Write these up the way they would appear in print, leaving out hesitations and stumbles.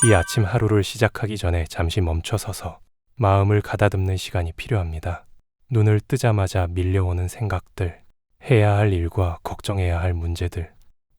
이 아침 하루를 시작하기 전에 잠시 멈춰서서 마음을 가다듬는 시간이 필요합니다. 눈을 뜨자마자 밀려오는 생각들, 해야 할 일과 걱정해야 할 문제들,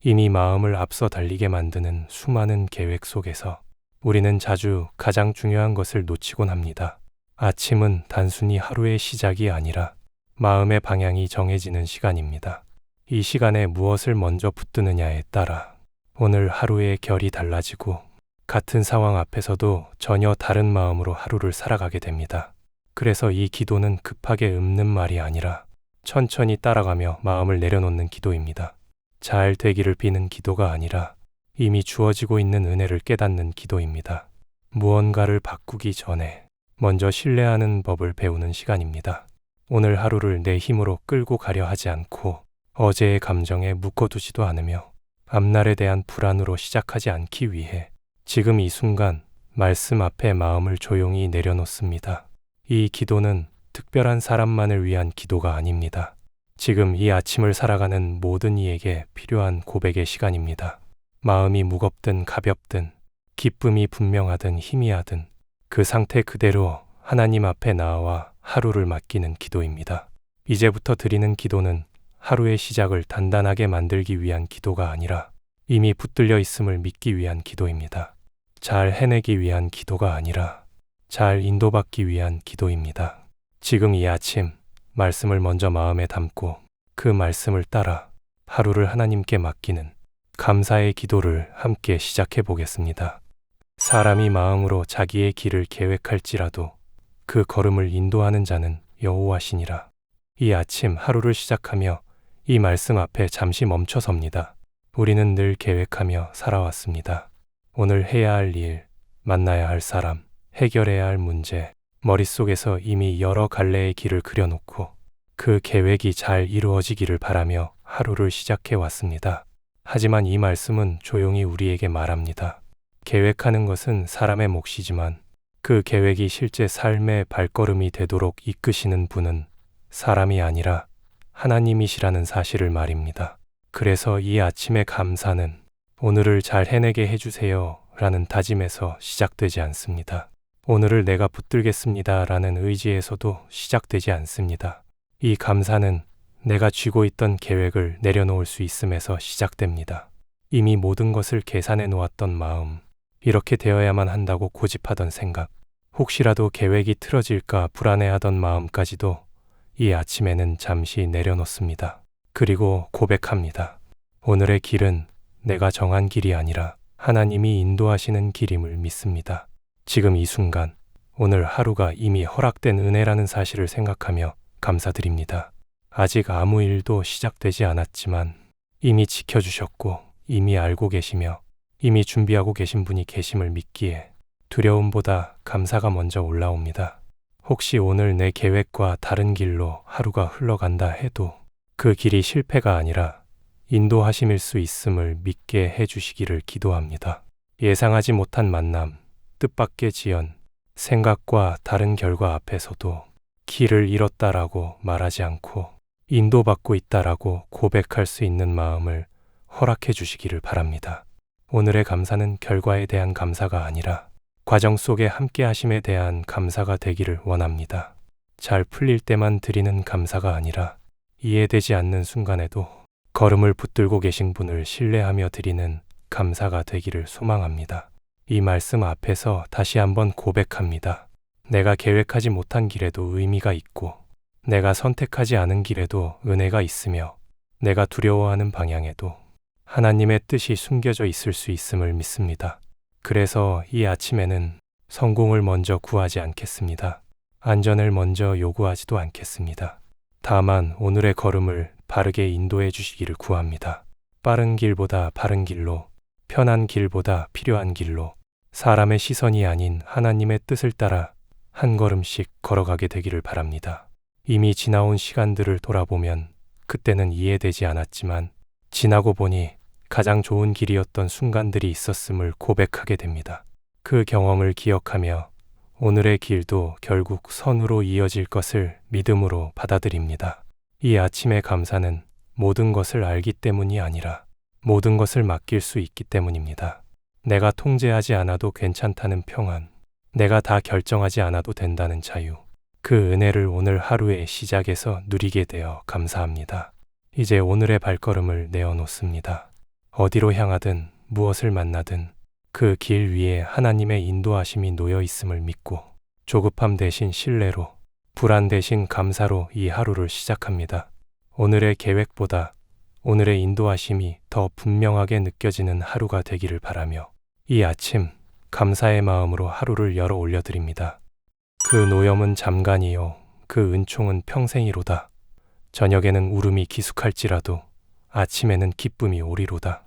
이미 마음을 앞서 달리게 만드는 수많은 계획 속에서 우리는 자주 가장 중요한 것을 놓치곤 합니다. 아침은 단순히 하루의 시작이 아니라 마음의 방향이 정해지는 시간입니다. 이 시간에 무엇을 먼저 붙드느냐에 따라 오늘 하루의 결이 달라지고 같은 상황 앞에서도 전혀 다른 마음으로 하루를 살아가게 됩니다. 그래서 이 기도는 급하게 읊는 말이 아니라 천천히 따라가며 마음을 내려놓는 기도입니다. 잘 되기를 비는 기도가 아니라 이미 주어지고 있는 은혜를 깨닫는 기도입니다. 무언가를 바꾸기 전에 먼저 신뢰하는 법을 배우는 시간입니다. 오늘 하루를 내 힘으로 끌고 가려 하지 않고 어제의 감정에 묶어두지도 않으며 앞날에 대한 불안으로 시작하지 않기 위해 지금 이 순간 말씀 앞에 마음을 조용히 내려놓습니다. 이 기도는 특별한 사람만을 위한 기도가 아닙니다. 지금 이 아침을 살아가는 모든 이에게 필요한 고백의 시간입니다. 마음이 무겁든 가볍든 기쁨이 분명하든 희미하든 그 상태 그대로 하나님 앞에 나와 하루를 맡기는 기도입니다. 이제부터 드리는 기도는 하루의 시작을 단단하게 만들기 위한 기도가 아니라 이미 붙들려 있음을 믿기 위한 기도입니다. 잘 해내기 위한 기도가 아니라 잘 인도받기 위한 기도입니다. 지금 이 아침 말씀을 먼저 마음에 담고 그 말씀을 따라 하루를 하나님께 맡기는 감사의 기도를 함께 시작해 보겠습니다. 사람이 마음으로 자기의 길을 계획할지라도 그 걸음을 인도하는 자는 여호와시니라. 이 아침 하루를 시작하며 이 말씀 앞에 잠시 멈춰섭니다. 우리는 늘 계획하며 살아왔습니다. 오늘 해야 할 일, 만나야 할 사람, 해결해야 할 문제, 머릿속에서 이미 여러 갈래의 길을 그려놓고 그 계획이 잘 이루어지기를 바라며 하루를 시작해 왔습니다. 하지만 이 말씀은 조용히 우리에게 말합니다. 계획하는 것은 사람의 몫이지만 그 계획이 실제 삶의 발걸음이 되도록 이끄시는 분은 사람이 아니라 하나님이시라는 사실을 말입니다. 그래서 이 아침의 감사는 오늘을 잘 해내게 해주세요 라는 다짐에서 시작되지 않습니다. 오늘을 내가 붙들겠습니다 라는 의지에서도 시작되지 않습니다. 이 감사는 내가 쥐고 있던 계획을 내려놓을 수 있음에서 시작됩니다. 이미 모든 것을 계산해 놓았던 마음, 이렇게 되어야만 한다고 고집하던 생각, 혹시라도 계획이 틀어질까 불안해하던 마음까지도 이 아침에는 잠시 내려놓습니다. 그리고 고백합니다. 오늘의 길은 내가 정한 길이 아니라 하나님이 인도하시는 길임을 믿습니다. 지금 이 순간, 오늘 하루가 이미 허락된 은혜라는 사실을 생각하며 감사드립니다. 아직 아무 일도 시작되지 않았지만 이미 지켜주셨고 이미 알고 계시며 이미 준비하고 계신 분이 계심을 믿기에 두려움보다 감사가 먼저 올라옵니다. 혹시 오늘 내 계획과 다른 길로 하루가 흘러간다 해도 그 길이 실패가 아니라 인도하심일 수 있음을 믿게 해주시기를 기도합니다. 예상하지 못한 만남, 뜻밖의 지연, 생각과 다른 결과 앞에서도 길을 잃었다라고 말하지 않고 인도받고 있다라고 고백할 수 있는 마음을 허락해 주시기를 바랍니다. 오늘의 감사는 결과에 대한 감사가 아니라 과정 속에 함께 하심에 대한 감사가 되기를 원합니다. 잘 풀릴 때만 드리는 감사가 아니라 이해되지 않는 순간에도 걸음을 붙들고 계신 분을 신뢰하며 드리는 감사가 되기를 소망합니다. 이 말씀 앞에서 다시 한번 고백합니다. 내가 계획하지 못한 길에도 의미가 있고 내가 선택하지 않은 길에도 은혜가 있으며 내가 두려워하는 방향에도 하나님의 뜻이 숨겨져 있을 수 있음을 믿습니다. 그래서 이 아침에는 성공을 먼저 구하지 않겠습니다. 안전을 먼저 요구하지도 않겠습니다. 다만 오늘의 걸음을 바르게 인도해 주시기를 구합니다. 빠른 길보다 바른 길로, 편한 길보다 필요한 길로, 사람의 시선이 아닌 하나님의 뜻을 따라 한 걸음씩 걸어가게 되기를 바랍니다. 이미 지나온 시간들을 돌아보면 그때는 이해되지 않았지만 지나고 보니 가장 좋은 길이었던 순간들이 있었음을 고백하게 됩니다. 그 경험을 기억하며 오늘의 길도 결국 선으로 이어질 것을 믿음으로 받아들입니다. 이 아침의 감사는 모든 것을 알기 때문이 아니라 모든 것을 맡길 수 있기 때문입니다. 내가 통제하지 않아도 괜찮다는 평안, 내가 다 결정하지 않아도 된다는 자유, 그 은혜를 오늘 하루의 시작에서 누리게 되어 감사합니다. 이제 오늘의 발걸음을 내어놓습니다. 어디로 향하든 무엇을 만나든 그 길 위에 하나님의 인도하심이 놓여 있음을 믿고 조급함 대신 신뢰로, 불안 대신 감사로 이 하루를 시작합니다. 오늘의 계획보다 오늘의 인도하심이 더 분명하게 느껴지는 하루가 되기를 바라며 이 아침 감사의 마음으로 하루를 열어 올려드립니다. 그 노염은 잠깐이요 그 은총은 평생이로다. 저녁에는 울음이 기숙할지라도 아침에는 기쁨이 오리로다.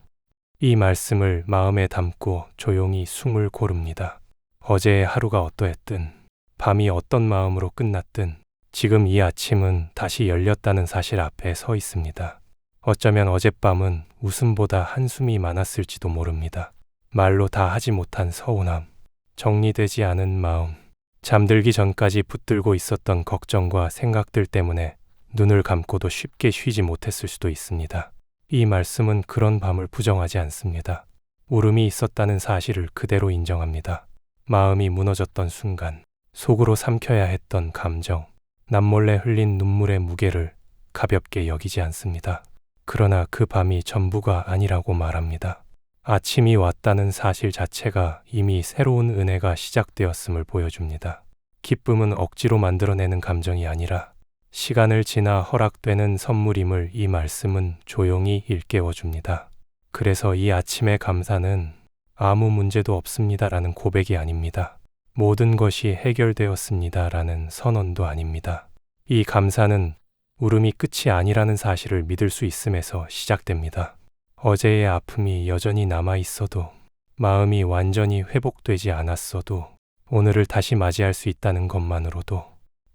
이 말씀을 마음에 담고 조용히 숨을 고릅니다. 어제의 하루가 어떠했든, 밤이 어떤 마음으로 끝났든 지금 이 아침은 다시 열렸다는 사실 앞에 서 있습니다. 어쩌면 어젯밤은 웃음보다 한숨이 많았을지도 모릅니다. 말로 다 하지 못한 서운함, 정리되지 않은 마음, 잠들기 전까지 붙들고 있었던 걱정과 생각들 때문에 눈을 감고도 쉽게 쉬지 못했을 수도 있습니다. 이 말씀은 그런 밤을 부정하지 않습니다. 울음이 있었다는 사실을 그대로 인정합니다. 마음이 무너졌던 순간, 속으로 삼켜야 했던 감정, 남몰래 흘린 눈물의 무게를 가볍게 여기지 않습니다. 그러나 그 밤이 전부가 아니라고 말합니다. 아침이 왔다는 사실 자체가 이미 새로운 은혜가 시작되었음을 보여줍니다. 기쁨은 억지로 만들어내는 감정이 아니라 시간을 지나 허락되는 선물임을 이 말씀은 조용히 일깨워줍니다. 그래서 이 아침의 감사는 아무 문제도 없습니다라는 고백이 아닙니다. 모든 것이 해결되었습니다라는 선언도 아닙니다. 이 감사는 울음이 끝이 아니라는 사실을 믿을 수 있음에서 시작됩니다. 어제의 아픔이 여전히 남아 있어도, 마음이 완전히 회복되지 않았어도 오늘을 다시 맞이할 수 있다는 것만으로도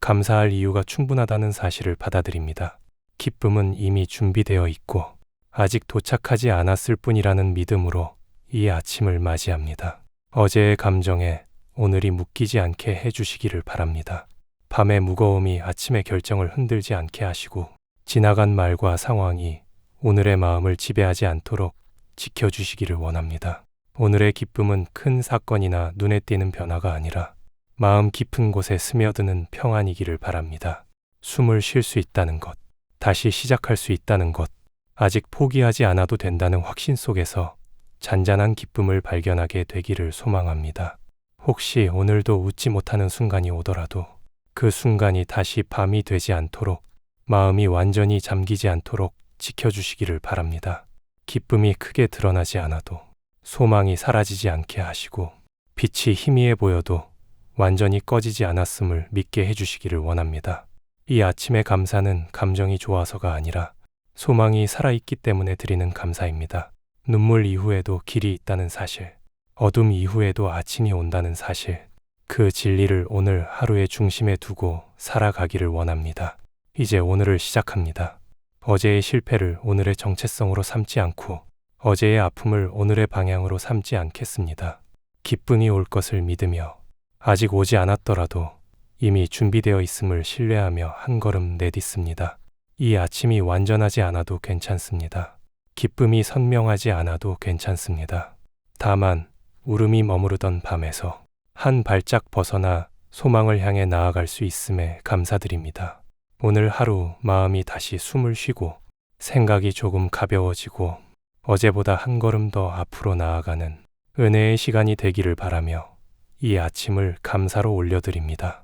감사할 이유가 충분하다는 사실을 받아들입니다. 기쁨은 이미 준비되어 있고 아직 도착하지 않았을 뿐이라는 믿음으로 이 아침을 맞이합니다. 어제의 감정에 오늘이 묶이지 않게 해주시기를 바랍니다. 밤의 무거움이 아침의 결정을 흔들지 않게 하시고 지나간 말과 상황이 오늘의 마음을 지배하지 않도록 지켜주시기를 원합니다. 오늘의 기쁨은 큰 사건이나 눈에 띄는 변화가 아니라 마음 깊은 곳에 스며드는 평안이기를 바랍니다. 숨을 쉴 수 있다는 것, 다시 시작할 수 있다는 것, 아직 포기하지 않아도 된다는 확신 속에서 잔잔한 기쁨을 발견하게 되기를 소망합니다. 혹시 오늘도 웃지 못하는 순간이 오더라도 그 순간이 다시 밤이 되지 않도록, 마음이 완전히 잠기지 않도록 지켜주시기를 바랍니다. 기쁨이 크게 드러나지 않아도, 소망이 사라지지 않게 하시고, 빛이 희미해 보여도 완전히 꺼지지 않았음을 믿게 해주시기를 원합니다. 이 아침의 감사는 감정이 좋아서가 아니라 소망이 살아있기 때문에 드리는 감사입니다. 눈물 이후에도 길이 있다는 사실, 어둠 이후에도 아침이 온다는 사실, 그 진리를 오늘 하루의 중심에 두고 살아가기를 원합니다. 이제 오늘을 시작합니다. 어제의 실패를 오늘의 정체성으로 삼지 않고 어제의 아픔을 오늘의 방향으로 삼지 않겠습니다. 기쁨이 올 것을 믿으며 아직 오지 않았더라도 이미 준비되어 있음을 신뢰하며 한 걸음 내딛습니다. 이 아침이 완전하지 않아도 괜찮습니다. 기쁨이 선명하지 않아도 괜찮습니다. 다만 울음이 머무르던 밤에서 한 발짝 벗어나 소망을 향해 나아갈 수 있음에 감사드립니다. 오늘 하루 마음이 다시 숨을 쉬고 생각이 조금 가벼워지고 어제보다 한 걸음 더 앞으로 나아가는 은혜의 시간이 되기를 바라며 이 아침을 감사로 올려드립니다.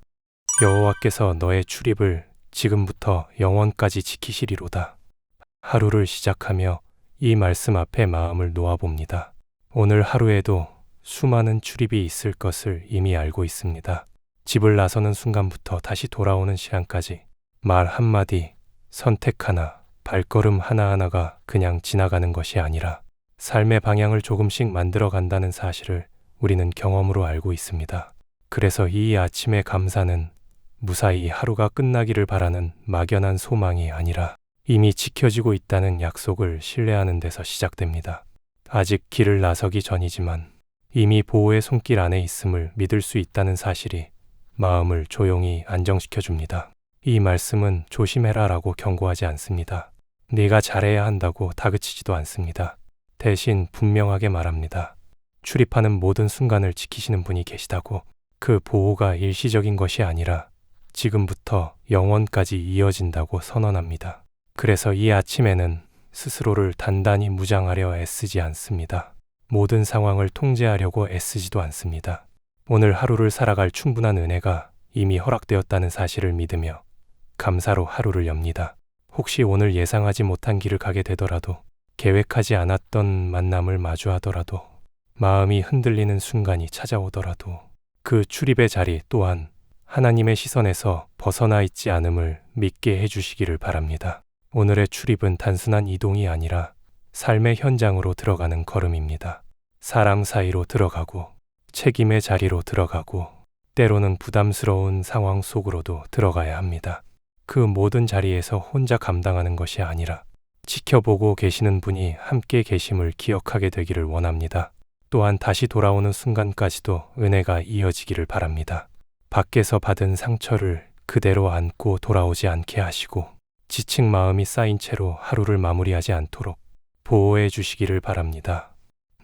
여호와께서 너의 출입을 지금부터 영원까지 지키시리로다. 하루를 시작하며 이 말씀 앞에 마음을 놓아봅니다. 오늘 하루에도 수많은 출입이 있을 것을 이미 알고 있습니다. 집을 나서는 순간부터 다시 돌아오는 시간까지 말 한마디, 선택 하나, 발걸음 하나하나가 그냥 지나가는 것이 아니라 삶의 방향을 조금씩 만들어 간다는 사실을 우리는 경험으로 알고 있습니다. 그래서 이 아침의 감사는 무사히 하루가 끝나기를 바라는 막연한 소망이 아니라 이미 지켜지고 있다는 약속을 신뢰하는 데서 시작됩니다. 아직 길을 나서기 전이지만 이미 보호의 손길 안에 있음을 믿을 수 있다는 사실이 마음을 조용히 안정시켜줍니다. 이 말씀은 조심해라라고 경고하지 않습니다. 네가 잘해야 한다고 다그치지도 않습니다. 대신 분명하게 말합니다. 출입하는 모든 순간을 지키시는 분이 계시다고. 그 보호가 일시적인 것이 아니라 지금부터 영원까지 이어진다고 선언합니다. 그래서 이 아침에는 스스로를 단단히 무장하려 애쓰지 않습니다. 모든 상황을 통제하려고 애쓰지도 않습니다. 오늘 하루를 살아갈 충분한 은혜가 이미 허락되었다는 사실을 믿으며 감사로 하루를 엽니다. 혹시 오늘 예상하지 못한 길을 가게 되더라도, 계획하지 않았던 만남을 마주하더라도, 마음이 흔들리는 순간이 찾아오더라도 그 출입의 자리 또한 하나님의 시선에서 벗어나 있지 않음을 믿게 해주시기를 바랍니다. 오늘의 출입은 단순한 이동이 아니라 삶의 현장으로 들어가는 걸음입니다. 사람 사이로 들어가고, 책임의 자리로 들어가고, 때로는 부담스러운 상황 속으로도 들어가야 합니다. 그 모든 자리에서 혼자 감당하는 것이 아니라 지켜보고 계시는 분이 함께 계심을 기억하게 되기를 원합니다. 또한 다시 돌아오는 순간까지도 은혜가 이어지기를 바랍니다. 밖에서 받은 상처를 그대로 안고 돌아오지 않게 하시고, 지친 마음이 쌓인 채로 하루를 마무리하지 않도록 보호해 주시기를 바랍니다.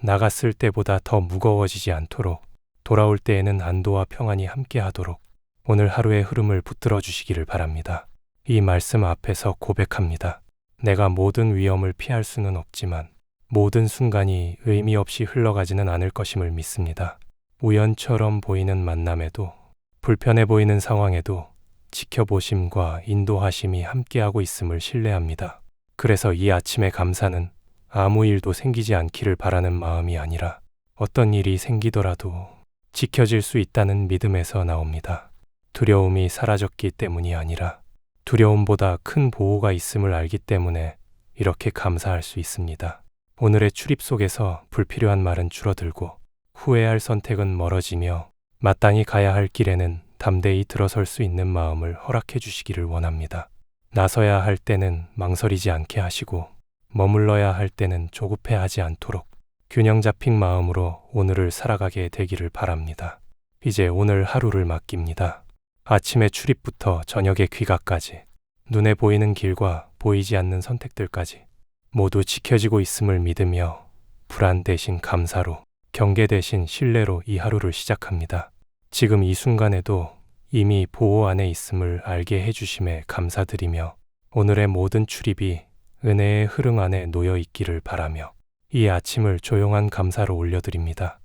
나갔을 때보다 더 무거워지지 않도록, 돌아올 때에는 안도와 평안이 함께 하도록 오늘 하루의 흐름을 붙들어 주시기를 바랍니다. 이 말씀 앞에서 고백합니다. 내가 모든 위험을 피할 수는 없지만 모든 순간이 의미 없이 흘러가지는 않을 것임을 믿습니다. 우연처럼 보이는 만남에도, 불편해 보이는 상황에도 지켜보심과 인도하심이 함께하고 있음을 신뢰합니다. 그래서 이 아침의 감사는 아무 일도 생기지 않기를 바라는 마음이 아니라 어떤 일이 생기더라도 지켜질 수 있다는 믿음에서 나옵니다. 두려움이 사라졌기 때문이 아니라 두려움보다 큰 보호가 있음을 알기 때문에 이렇게 감사할 수 있습니다. 오늘의 출입 속에서 불필요한 말은 줄어들고, 후회할 선택은 멀어지며, 마땅히 가야 할 길에는 담대히 들어설 수 있는 마음을 허락해 주시기를 원합니다. 나서야 할 때는 망설이지 않게 하시고, 머물러야 할 때는 조급해하지 않도록 균형 잡힌 마음으로 오늘을 살아가게 되기를 바랍니다. 이제 오늘 하루를 맡깁니다. 아침의 출입부터 저녁의 귀가까지, 눈에 보이는 길과 보이지 않는 선택들까지 모두 지켜지고 있음을 믿으며 불안 대신 감사로, 경계 대신 신뢰로 이 하루를 시작합니다. 지금 이 순간에도 이미 보호 안에 있음을 알게 해주심에 감사드리며 오늘의 모든 출입이 은혜의 흐름 안에 놓여 있기를 바라며 이 아침을 조용한 감사로 올려드립니다.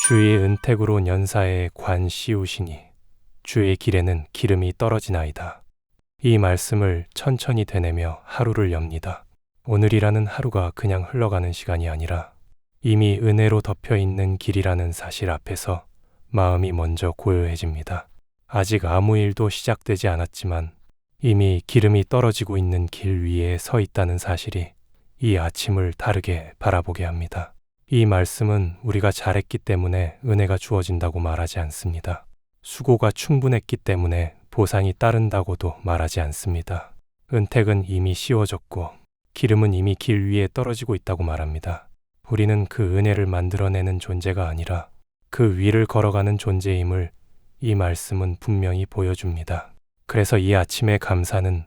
주의 은택으로 연사에 관 씌우시니 주의 길에는 기름이 떨어지나이다. 이 말씀을 천천히 되뇌며 하루를 엽니다. 오늘이라는 하루가 그냥 흘러가는 시간이 아니라 이미 은혜로 덮여 있는 길이라는 사실 앞에서 마음이 먼저 고요해집니다. 아직 아무 일도 시작되지 않았지만 이미 기름이 떨어지고 있는 길 위에 서 있다는 사실이 이 아침을 다르게 바라보게 합니다. 이 말씀은 우리가 잘했기 때문에 은혜가 주어진다고 말하지 않습니다. 수고가 충분했기 때문에 보상이 따른다고도 말하지 않습니다. 은택은 이미 씌워졌고 기름은 이미 길 위에 떨어지고 있다고 말합니다. 우리는 그 은혜를 만들어내는 존재가 아니라 그 위를 걸어가는 존재임을 이 말씀은 분명히 보여줍니다. 그래서 이 아침의 감사는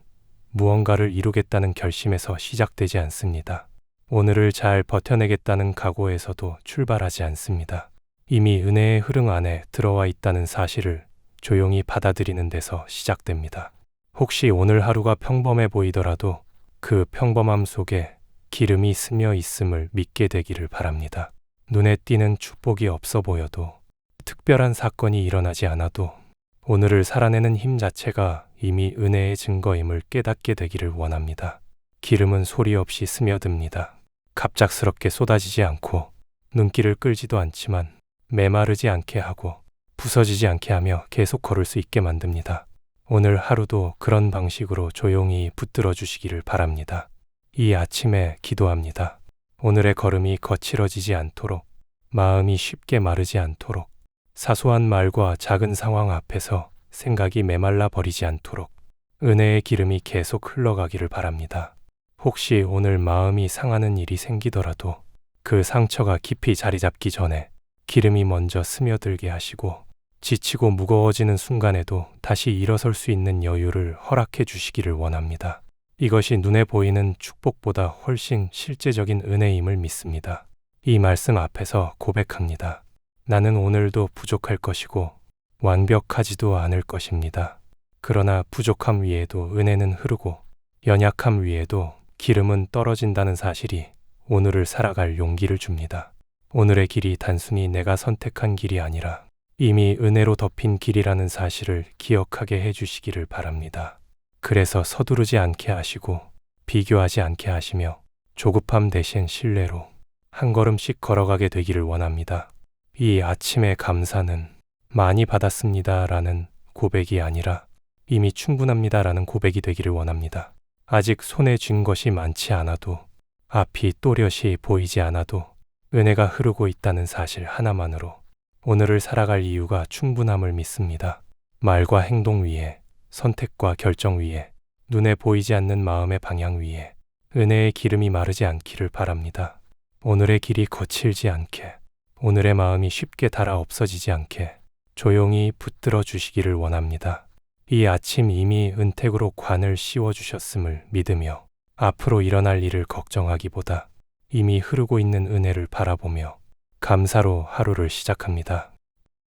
무언가를 이루겠다는 결심에서 시작되지 않습니다. 오늘을 잘 버텨내겠다는 각오에서도 출발하지 않습니다. 이미 은혜의 흐름 안에 들어와 있다는 사실을 조용히 받아들이는 데서 시작됩니다. 혹시 오늘 하루가 평범해 보이더라도 그 평범함 속에 기름이 스며 있음을 믿게 되기를 바랍니다. 눈에 띄는 축복이 없어 보여도, 특별한 사건이 일어나지 않아도 오늘을 살아내는 힘 자체가 이미 은혜의 증거임을 깨닫게 되기를 원합니다. 기름은 소리 없이 스며듭니다. 갑작스럽게 쏟아지지 않고 눈길을 끌지도 않지만 메마르지 않게 하고 부서지지 않게 하며 계속 걸을 수 있게 만듭니다. 오늘 하루도 그런 방식으로 조용히 붙들어 주시기를 바랍니다. 이 아침에 기도합니다. 오늘의 걸음이 거칠어지지 않도록, 마음이 쉽게 마르지 않도록, 사소한 말과 작은 상황 앞에서 생각이 메말라 버리지 않도록 은혜의 기름이 계속 흘러가기를 바랍니다. 혹시 오늘 마음이 상하는 일이 생기더라도 그 상처가 깊이 자리 잡기 전에 기름이 먼저 스며들게 하시고 지치고 무거워지는 순간에도 다시 일어설 수 있는 여유를 허락해 주시기를 원합니다. 이것이 눈에 보이는 축복보다 훨씬 실제적인 은혜임을 믿습니다. 이 말씀 앞에서 고백합니다. 나는 오늘도 부족할 것이고 완벽하지도 않을 것입니다. 그러나 부족함 위에도 은혜는 흐르고 연약함 위에도 기름은 떨어진다는 사실이 오늘을 살아갈 용기를 줍니다. 오늘의 길이 단순히 내가 선택한 길이 아니라 이미 은혜로 덮인 길이라는 사실을 기억하게 해주시기를 바랍니다. 그래서 서두르지 않게 하시고 비교하지 않게 하시며 조급함 대신 신뢰로 한 걸음씩 걸어가게 되기를 원합니다. 이 아침의 감사는 많이 받았습니다 라는 고백이 아니라 이미 충분합니다 라는 고백이 되기를 원합니다. 아직 손에 쥔 것이 많지 않아도 앞이 또렷이 보이지 않아도 은혜가 흐르고 있다는 사실 하나만으로 오늘을 살아갈 이유가 충분함을 믿습니다. 말과 행동 위에, 선택과 결정 위에, 눈에 보이지 않는 마음의 방향 위에 은혜의 기름이 마르지 않기를 바랍니다. 오늘의 길이 거칠지 않게, 오늘의 마음이 쉽게 닳아 없어지지 않게 조용히 붙들어 주시기를 원합니다. 이 아침 이미 은택으로 관을 씌워주셨음을 믿으며 앞으로 일어날 일을 걱정하기보다 이미 흐르고 있는 은혜를 바라보며 감사로 하루를 시작합니다.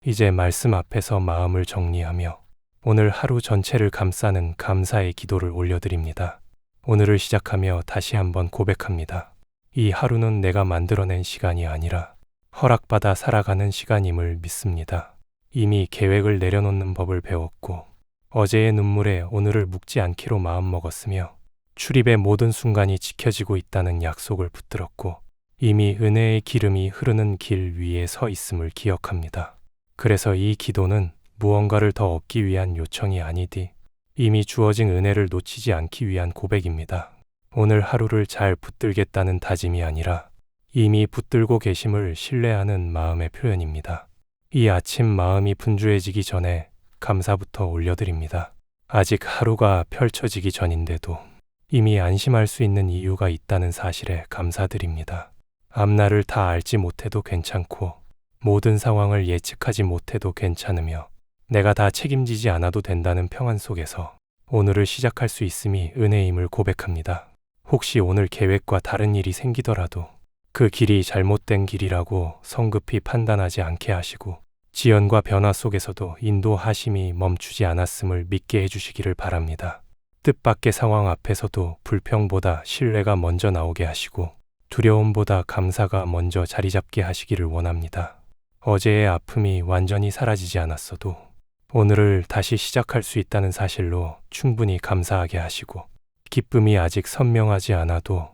이제 말씀 앞에서 마음을 정리하며 오늘 하루 전체를 감싸는 감사의 기도를 올려드립니다. 오늘을 시작하며 다시 한번 고백합니다. 이 하루는 내가 만들어낸 시간이 아니라 허락받아 살아가는 시간임을 믿습니다. 이미 계획을 내려놓는 법을 배웠고 어제의 눈물에 오늘을 묵지 않기로 마음먹었으며 출입의 모든 순간이 지켜지고 있다는 약속을 붙들었고 이미 은혜의 기름이 흐르는 길 위에 서 있음을 기억합니다. 그래서 이 기도는 무언가를 더 얻기 위한 요청이 아니디 이미 주어진 은혜를 놓치지 않기 위한 고백입니다. 오늘 하루를 잘 붙들겠다는 다짐이 아니라 이미 붙들고 계심을 신뢰하는 마음의 표현입니다. 이 아침 마음이 분주해지기 전에 감사부터 올려드립니다. 아직 하루가 펼쳐지기 전인데도 이미 안심할 수 있는 이유가 있다는 사실에 감사드립니다. 앞날을 다 알지 못해도 괜찮고 모든 상황을 예측하지 못해도 괜찮으며 내가 다 책임지지 않아도 된다는 평안 속에서 오늘을 시작할 수 있음이 은혜임을 고백합니다. 혹시 오늘 계획과 다른 일이 생기더라도 그 길이 잘못된 길이라고 성급히 판단하지 않게 하시고 지연과 변화 속에서도 인도하심이 멈추지 않았음을 믿게 해주시기를 바랍니다. 뜻밖의 상황 앞에서도 불평보다 신뢰가 먼저 나오게 하시고 두려움보다 감사가 먼저 자리 잡게 하시기를 원합니다. 어제의 아픔이 완전히 사라지지 않았어도 오늘을 다시 시작할 수 있다는 사실로 충분히 감사하게 하시고 기쁨이 아직 선명하지 않아도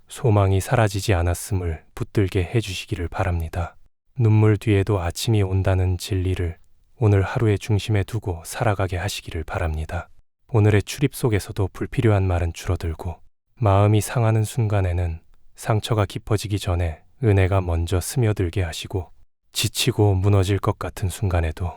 소망이 사라지지 않았음을 붙들게 해주시기를 바랍니다. 눈물 뒤에도 아침이 온다는 진리를 오늘 하루의 중심에 두고 살아가게 하시기를 바랍니다. 오늘의 출입 속에서도 불필요한 말은 줄어들고 마음이 상하는 순간에는 상처가 깊어지기 전에 은혜가 먼저 스며들게 하시고 지치고 무너질 것 같은 순간에도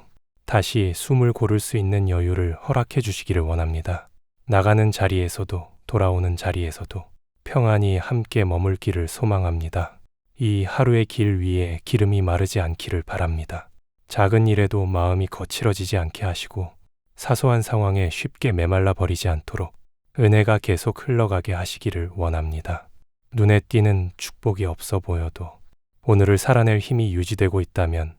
다시 숨을 고를 수 있는 여유를 허락해 주시기를 원합니다. 나가는 자리에서도 돌아오는 자리에서도 평안히 함께 머물기를 소망합니다. 이 하루의 길 위에 기름이 마르지 않기를 바랍니다. 작은 일에도 마음이 거칠어지지 않게 하시고 사소한 상황에 쉽게 메말라 버리지 않도록 은혜가 계속 흘러가게 하시기를 원합니다. 눈에 띄는 축복이 없어 보여도 오늘을 살아낼 힘이 유지되고 있다면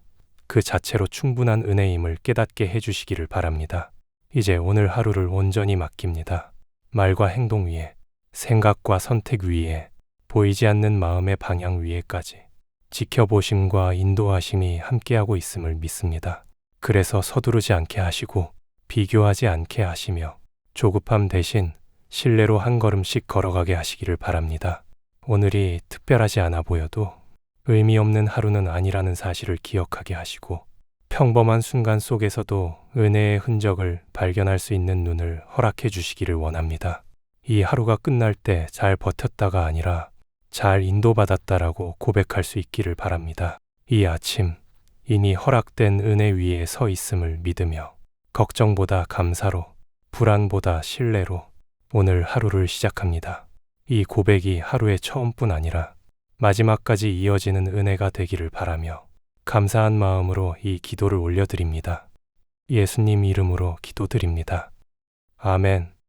그 자체로 충분한 은혜임을 깨닫게 해주시기를 바랍니다. 이제 오늘 하루를 온전히 맡깁니다. 말과 행동 위에, 생각과 선택 위에, 보이지 않는 마음의 방향 위에까지 지켜보심과 인도하심이 함께하고 있음을 믿습니다. 그래서 서두르지 않게 하시고 비교하지 않게 하시며 조급함 대신 신뢰로 한 걸음씩 걸어가게 하시기를 바랍니다. 오늘이 특별하지 않아 보여도 의미 없는 하루는 아니라는 사실을 기억하게 하시고 평범한 순간 속에서도 은혜의 흔적을 발견할 수 있는 눈을 허락해 주시기를 원합니다. 이 하루가 끝날 때 잘 버텼다가 아니라 잘 인도받았다라고 고백할 수 있기를 바랍니다. 이 아침 이미 허락된 은혜 위에 서 있음을 믿으며 걱정보다 감사로, 불안보다 신뢰로 오늘 하루를 시작합니다. 이 고백이 하루의 처음뿐 아니라 마지막까지 이어지는 은혜가 되기를 바라며 감사한 마음으로 이 기도를 올려드립니다. 예수님 이름으로 기도드립니다. 아멘.